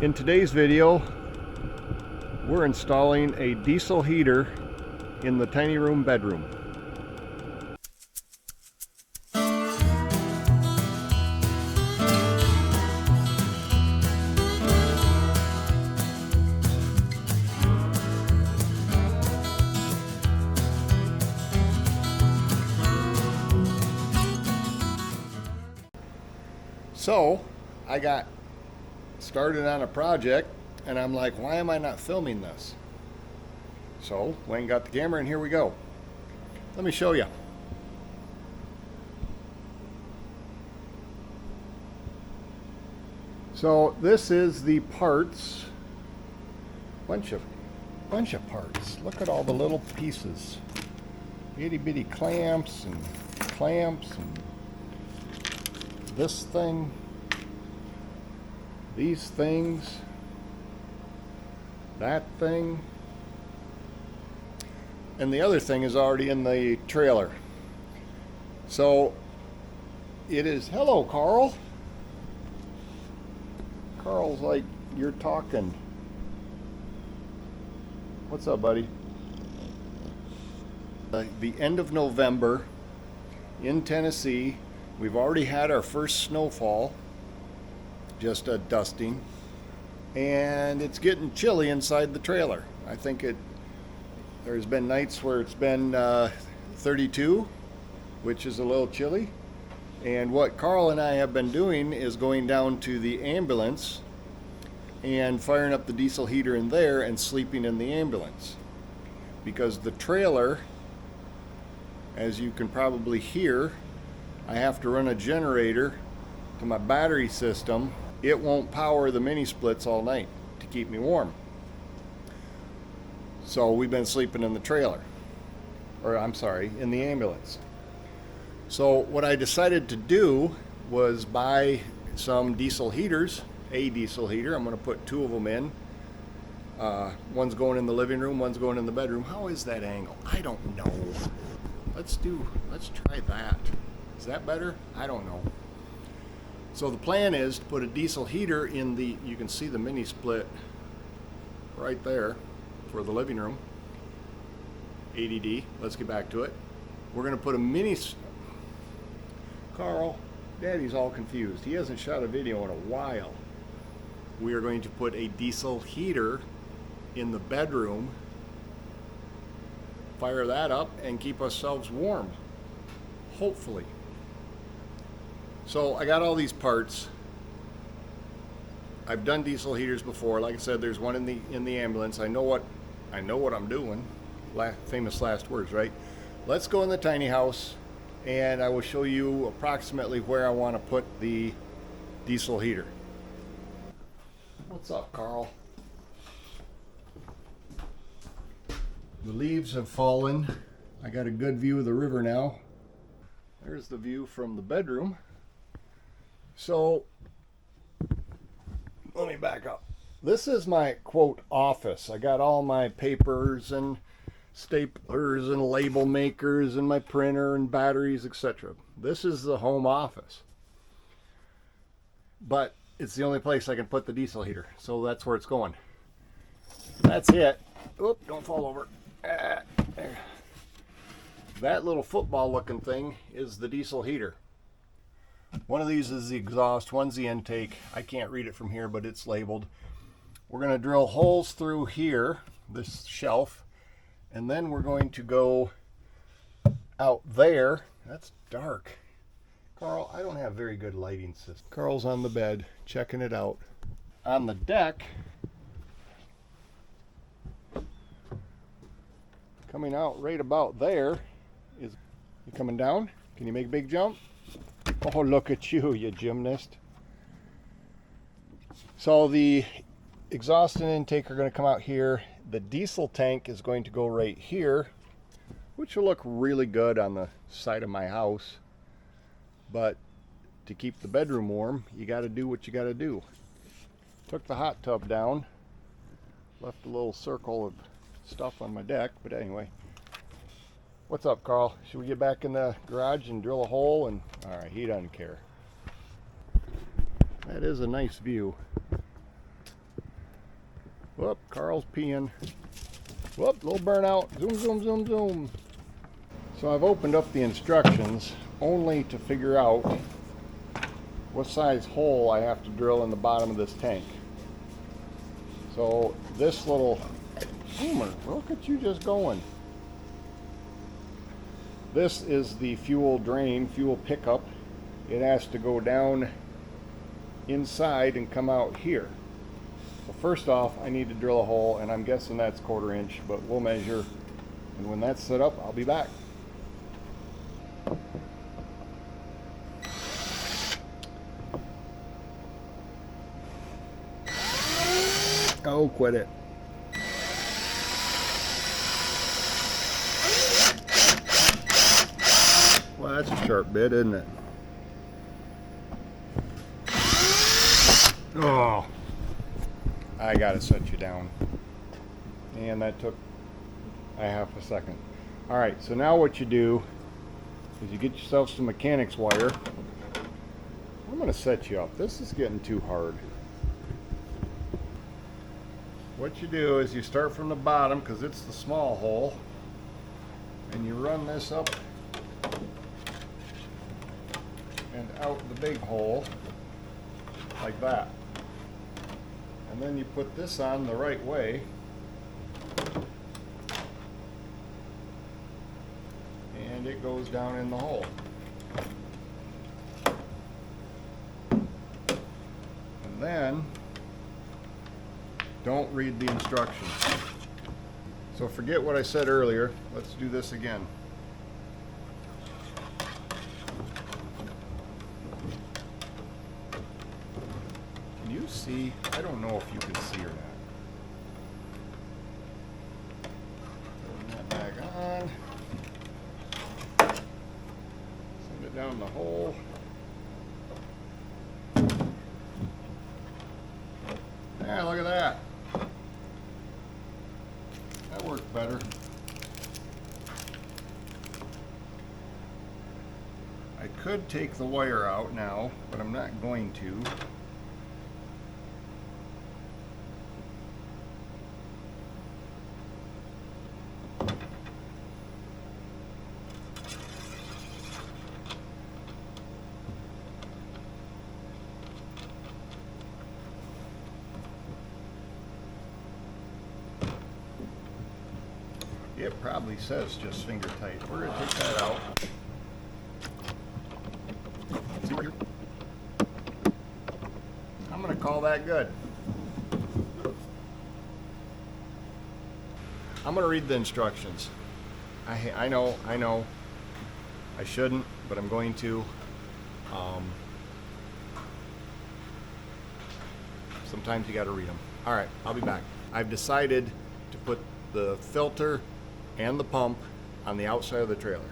In today's video, we're installing a diesel heater in the tiny room bedroom. So I got started on a project and I'm like, why am I not filming this? So went and got the camera and here we go. Let me show you. So this is the parts, bunch of parts. Look at all the little pieces, itty bitty clamps and this thing, these things, that thing, and the other thing is already in the trailer. So it is, hello Carl. Carl's like, you're talking. What's up, buddy? The end of November in Tennessee. We've already had our first snowfall, just a dusting, and it's getting chilly inside the trailer. I think there's been nights where it's been 32, which is a little chilly. And what Carl and I have been doing is going down to the ambulance and firing up the diesel heater in there and sleeping in the ambulance. Because the trailer, as you can probably hear, I have to run a generator to my battery system. It won't power the mini splits all night to keep me warm. So we've been sleeping in the trailer, or I'm sorry, in the ambulance. So what I decided to do was buy some diesel heaters, a diesel heater. I'm going to put two of them in. One's going in the living room, one's going in the bedroom. How is that angle? I don't know. Let's try that. Is that better? I don't know. So the plan is to put a diesel heater in the, you can see the mini split right there for the living room. ADD, let's get back to it. We're going to put a Carl, Daddy's all confused. He hasn't shot a video in a while. We are going to put a diesel heater in the bedroom, fire that up, and keep ourselves warm, hopefully. So I got all these parts. I've done diesel heaters before. Like I said, there's one in the ambulance. I know what I'm doing. Famous last words, right? Let's go in the tiny house and I will show you approximately where I want to put the diesel heater. What's up, Carl? The leaves have fallen. I got a good view of the river now. There's the view from the bedroom. So let me back up. This is my quote office. I got all my papers and staplers and label makers and my printer and batteries, etc. This is the home office. But it's the only place I can put the diesel heater. So that's where it's going. That's it. Oop, don't fall over. There. That little football looking thing is the diesel heater. One of these is the exhaust, one's the intake. I can't read it from here, but it's labeled. We're going to drill holes through here, this shelf, and then we're going to go out there. That's dark. Carl, I don't have very good lighting system. Carl's on the bed, checking it out. On the deck, coming out right about there is, you coming down? Can you make a big jump? Oh, look at you, you gymnast. So the exhaust and intake are going to come out here. The diesel tank is going to go right here, which will look really good on the side of my house. But to keep the bedroom warm, you got to do what you got to do. Took the hot tub down, left a little circle of stuff on my deck, but anyway. What's up, Carl? Should we get back in the garage and drill a hole? And all right, he doesn't care. That is a nice view. Whoop, Carl's peeing. Whoop, little burnout. Zoom, zoom, zoom, zoom. So I've opened up the instructions only to figure out what size hole I have to drill in the bottom of this tank. So this little Homer, look at you just going. This is the fuel drain, fuel pickup. It has to go down inside and come out here. So first off, I need to drill a hole, and I'm guessing that's 1/4 inch, but we'll measure. And when that's set up, I'll be back. Oh, quit it. Well, that's a sharp bit, isn't it? Oh, I gotta set you down. And that took a half a second. All right, so now what you do is you get yourself some mechanics wire. I'm gonna set you up. This is getting too hard. What you do is you start from the bottom, because it's the small hole, and you run this up and out the big hole like that. And then you put this on the right way, and it goes down in the hole. And then don't read the instructions. So forget what I said earlier. Let's do this again. Can you see? I don't know if you can see or not. Turn that back on. Send it down the hole. Yeah, look at that. That worked better. I could take the wire out now, but I'm not going to. It probably says just finger tight. We're going to take that out. See right here? I'm going to call that good. I'm going to read the instructions. I know. I shouldn't, but I'm going to. Sometimes you got to read them. All right, I'll be back. I've decided to put the filter and the pump on the outside of the trailer.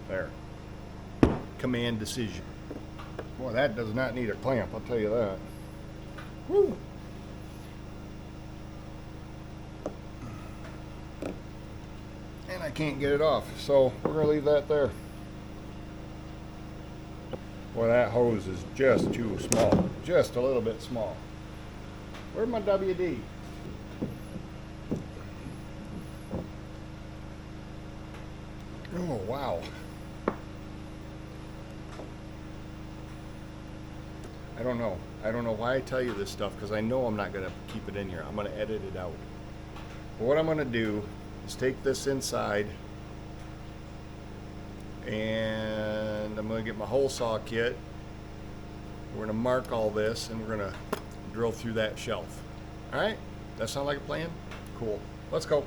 There. Command decision. Boy, that does not need a clamp, I'll tell you that. Woo! And I can't get it off, so we're gonna leave that there. Boy, that hose is just too small. Just a little bit small. Where's my WD? Oh, wow. I don't know. I don't know why I tell you this stuff, because I know I'm not going to keep it in here. I'm going to edit it out. But what I'm going to do is take this inside, and I'm going to get my hole saw kit. We're going to mark all this, and we're going to drill through that shelf. All right? That sound like a plan? Cool. Let's go.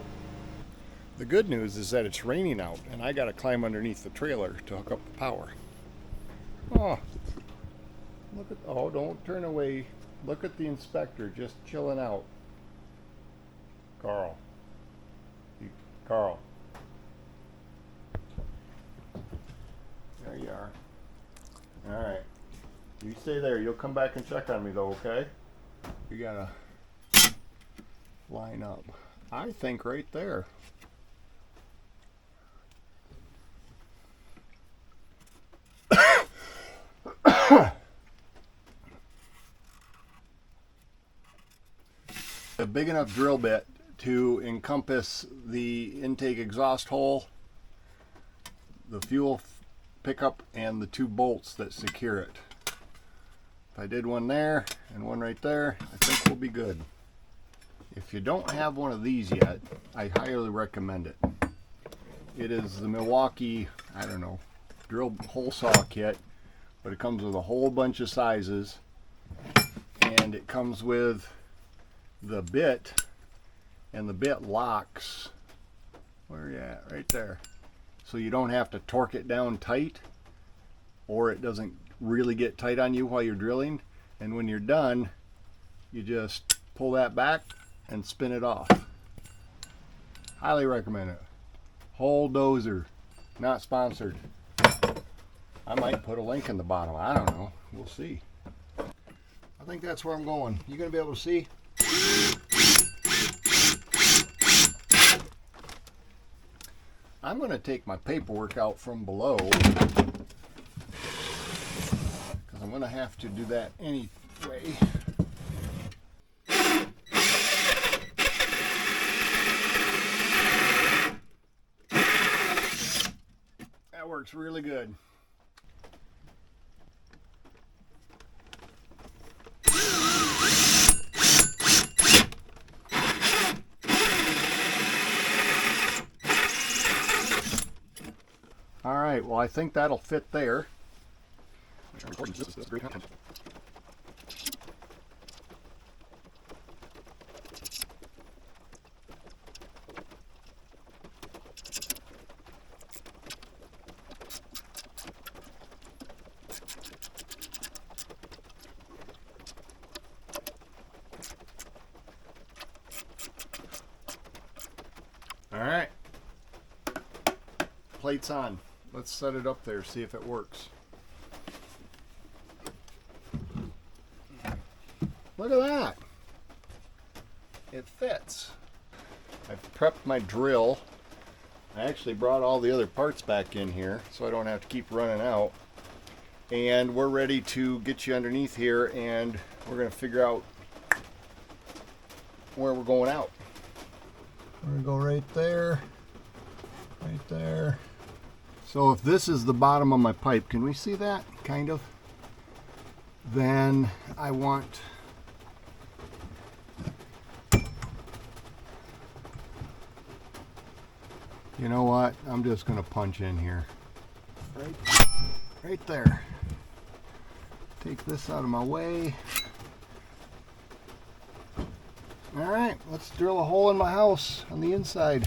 The good news is that it's raining out, and I got to climb underneath the trailer to hook up the power. Oh, look at, oh, don't turn away. Look at the inspector just chilling out. Carl. Carl. There you are. All right. You stay there. You'll come back and check on me, though, okay? You got to line up. I think right there. A big enough drill bit to encompass the intake exhaust hole, the fuel pickup, and the 2 bolts that secure it. If I did one there and one right there, I think we'll be good. If you don't have one of these yet, I highly recommend it. It is the Milwaukee, I don't know, drill hole saw kit, but it comes with a whole bunch of sizes, and it comes with the bit, and the bit locks. Where are you at? Right there. So you don't have to torque it down tight, or it doesn't really get tight on you while you're drilling. And when you're done, you just pull that back and spin it off. Highly recommend it. Whole dozer. Not sponsored. I might put a link in the bottom. I don't know. We'll see. I think that's where I'm going. You gonna be able to see? I'm going to take my paperwork out from below, because I'm going to have to do that anyway. That works really good. All right, well, I think that'll fit there. All right, plate's on. Let's set it up there, see if it works. Look at that. It fits. I've prepped my drill. I actually brought all the other parts back in here so I don't have to keep running out. And we're ready to get you underneath here, and we're going to figure out where we're going out. We're going to go right there, right there. So if this is the bottom of my pipe, can we see that? Kind of. Then I want you know what? I'm just going to punch in here. Right there. Take this out of my way. All right, let's drill a hole in my house on the inside.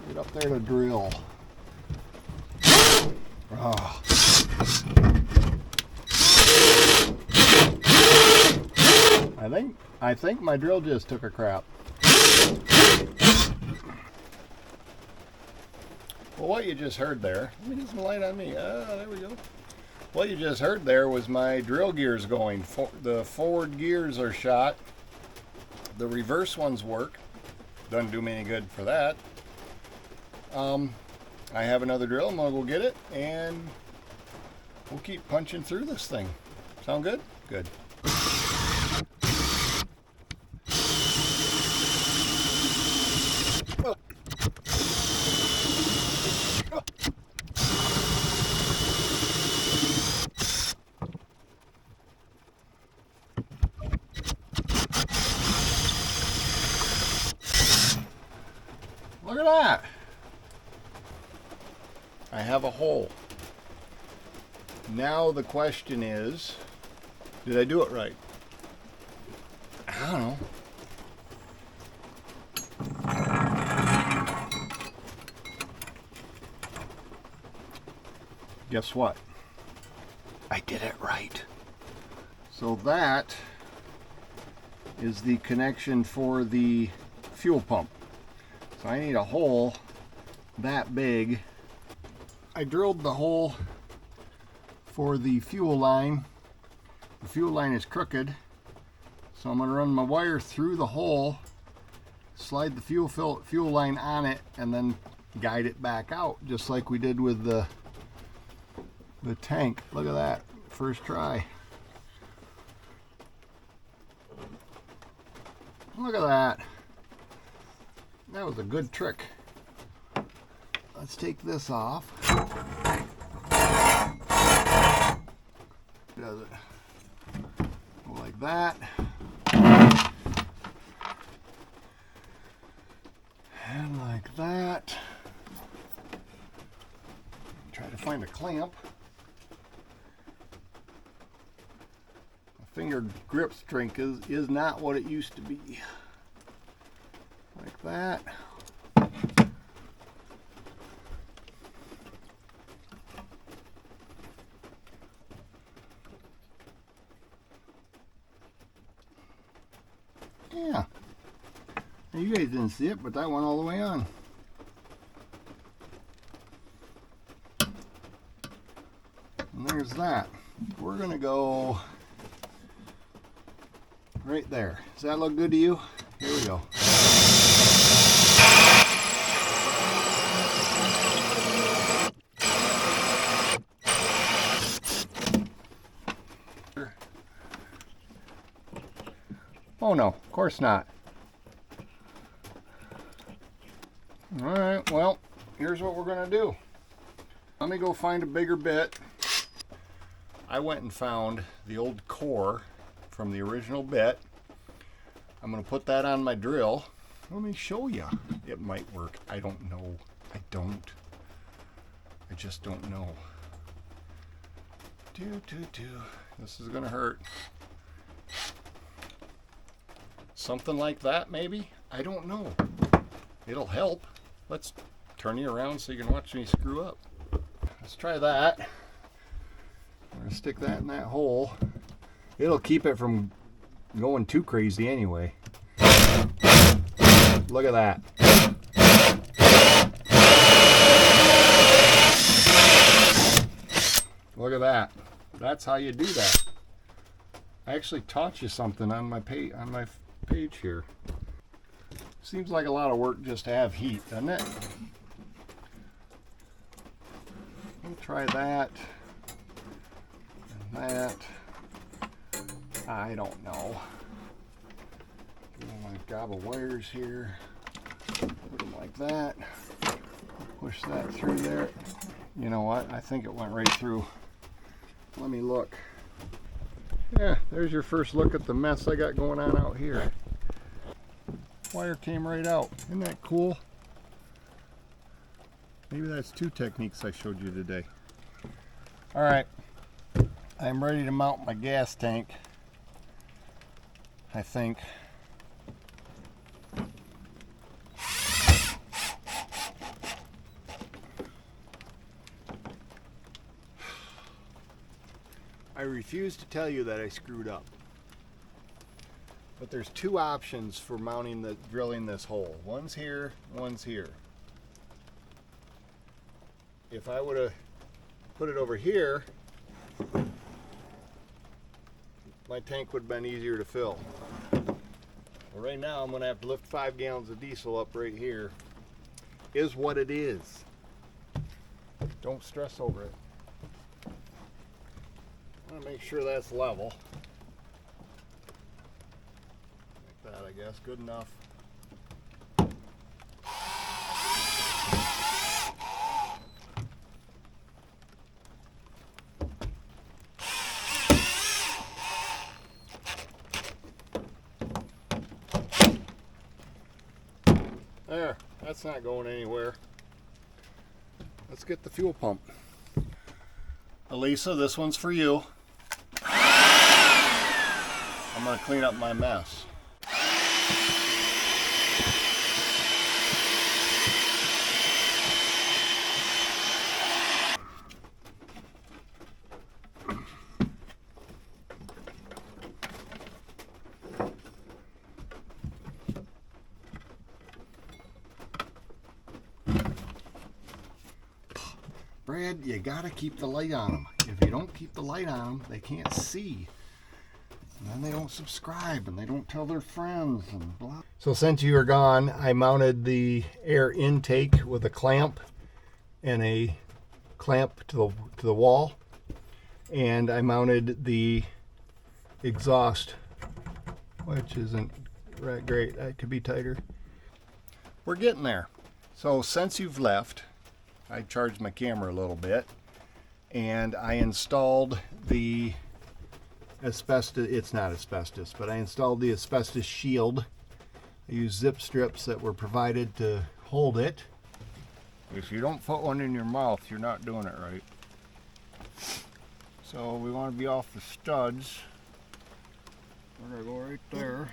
Get up there to drill. Oh. I think my drill just took a crap. Well, what you just heard there, let me get some light on me. There we go. What you just heard there was my drill gears going. The forward gears are shot. The reverse ones work. Doesn't do me any good for that. I have another drill. I'm gonna go get it, and we'll keep punching through this thing. Sound good? Good. Look at that. I have a hole. Now the question is, did I do it right? I don't know. Guess what? I did it right. So that is the connection for the fuel pump. So I need a hole that big. I drilled the hole for the fuel line. The fuel line is crooked, so I'm going to run my wire through the hole, slide the fuel line on it, and then guide it back out, just like we did with the tank. Look at that, first try. Look at that. That was a good trick. Let's take this off. Does it go like that? And like that. Try to find a clamp. My finger grip strength is not what it used to be. Like that. Yeah. Now you guys didn't see it, but that went all the way on. And there's that. We're gonna go right there. Does that look good to you? Here we go. Oh no, of course not. Alright, well, here's what we're gonna do. Let me go find a bigger bit. I went and found the old core from the original bit. I'm gonna put that on my drill. Let me show you. It might work. I don't know. I just don't know. This is gonna hurt. Something like that, maybe? I don't know. It'll help. Let's turn you around so you can watch me screw up. Let's try that. I'm gonna stick that in that hole. It'll keep it from going too crazy anyway. Look at that. Look at that. That's how you do that. I actually taught you something on my page here. Seems like a lot of work just to have heat, doesn't it? We'll try that and that. I don't know. Get my gob of wires here. Put them like that. Push that through there. You know what? I think it went right through. Let me look. Yeah, there's your first look at the mess I got going on out here. Wire came right out. Isn't that cool? Maybe that's two techniques I showed you today. All right, I'm ready to mount my gas tank, I think. I refuse to tell you that I screwed up. But there's two options for drilling this hole. One's here, one's here. If I would have put it over here, my tank would have been easier to fill. Well, right now I'm gonna have to lift 5 gallons of diesel up right here. Is what it is. Don't stress over it. I want to make sure that's level. Like that, I guess. Good enough. There, that's not going anywhere. Let's get the fuel pump. Elisa, this one's for you. I'm going to clean up my mess. Brad, you gotta keep the light on them. If you don't keep the light on them, they can't see. And then they don't subscribe and they don't tell their friends and blah. So since you were gone, I mounted the air intake with a clamp and a clamp to the wall. And I mounted the exhaust, which isn't right great. That could be tighter. We're getting there. So since you've left, I charged my camera a little bit and I installed the asbestos, it's not asbestos, but I installed the asbestos shield. I used zip strips that were provided to hold it. If you don't put one in your mouth, you're not doing it right. So we want to be off the studs. We're going to go right there.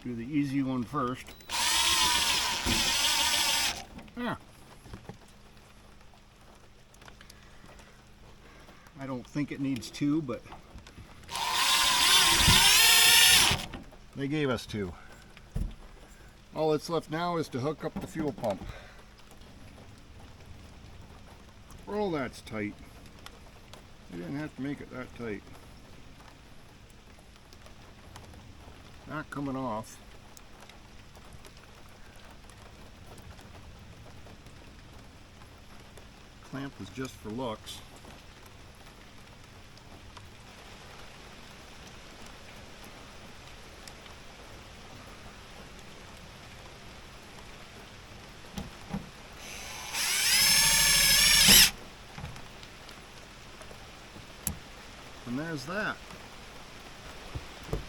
Do the easy one first. Yeah. I don't think it needs two, but they gave us two. All that's left now is to hook up the fuel pump. Oh, that's tight. You didn't have to make it that tight. Not coming off. Clamp is just for looks. And there's that.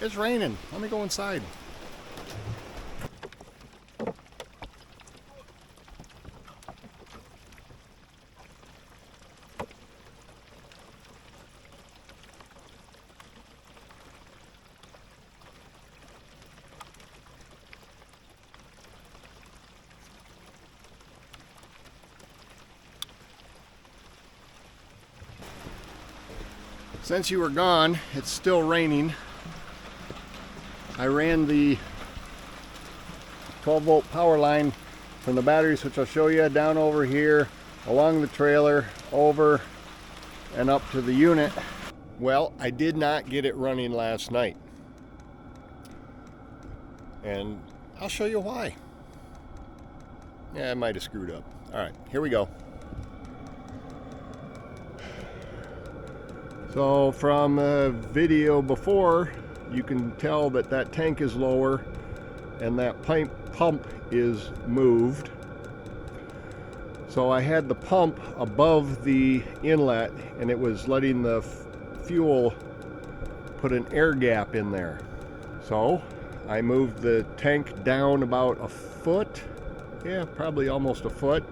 It's raining. Let me go inside. Since you were gone, it's still raining. I ran the 12-volt power line from the batteries, which I'll show you, down over here, along the trailer, over and up to the unit. Well, I did not get it running last night. And I'll show you why. Yeah, I might have screwed up. All right, here we go. So from a video before, you can tell that that tank is lower and that pump is moved. So I had the pump above the inlet and it was letting the fuel put an air gap in there. So I moved the tank down about a foot, yeah, probably almost a foot.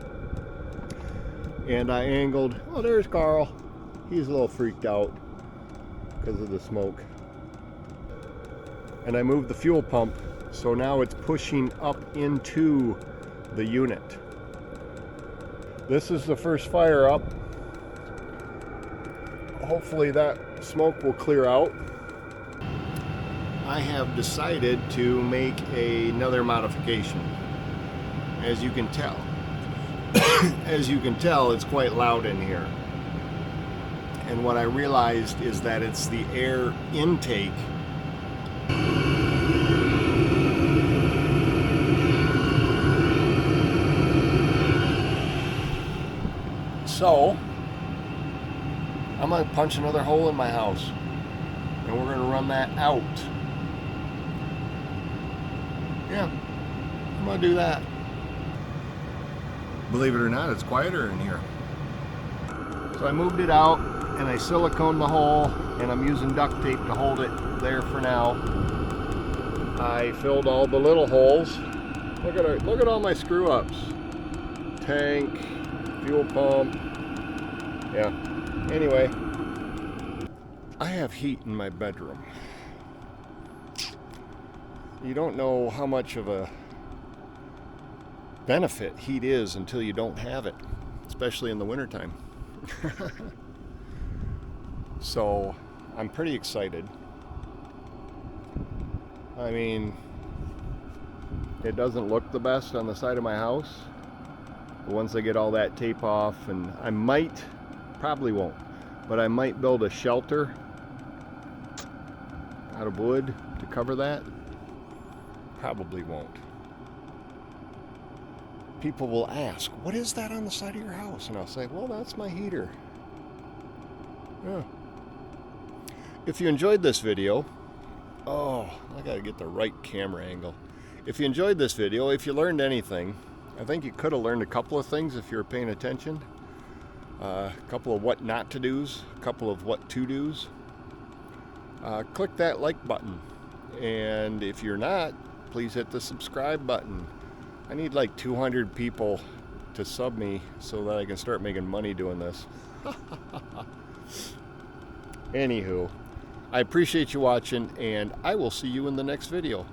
And I angled, oh, there's Carl. He's a little freaked out because of the smoke. And I moved the fuel pump, so now it's pushing up into the unit. This is the first fire up. Hopefully that smoke will clear out. I have decided to make another modification. As you can tell. As you can tell, it's quite loud in here. And what I realized is that it's the air intake. So, I'm going to punch another hole in my house. And we're going to run that out. Yeah, I'm going to do that. Believe it or not, it's quieter in here. So I moved it out and I siliconed the hole and I'm using duct tape to hold it there for now. I filled all the little holes. Look at all my screw ups. Tank, fuel pump. Yeah. Anyway, I have heat in my bedroom. You don't know how much of a benefit heat is until you don't have it, especially in the wintertime. So I'm pretty excited. I mean, it doesn't look the best on the side of my house, But once I get all that tape off, and I might, probably won't, but I might build a shelter out of wood to cover that. Probably won't. People will ask, what is that on the side of your house? And I'll say, well, that's my heater. Yeah. If you enjoyed this video, oh, I gotta get the right camera angle. If you enjoyed this video, if you learned anything, I think you could have learned a couple of things if you were paying attention. A couple of what not to do's, a couple of what to do's. Click that like button. And if you're not, please hit the subscribe button. I need like 200 people to sub me so that I can start making money doing this. Anywho, I appreciate you watching, and I will see you in the next video.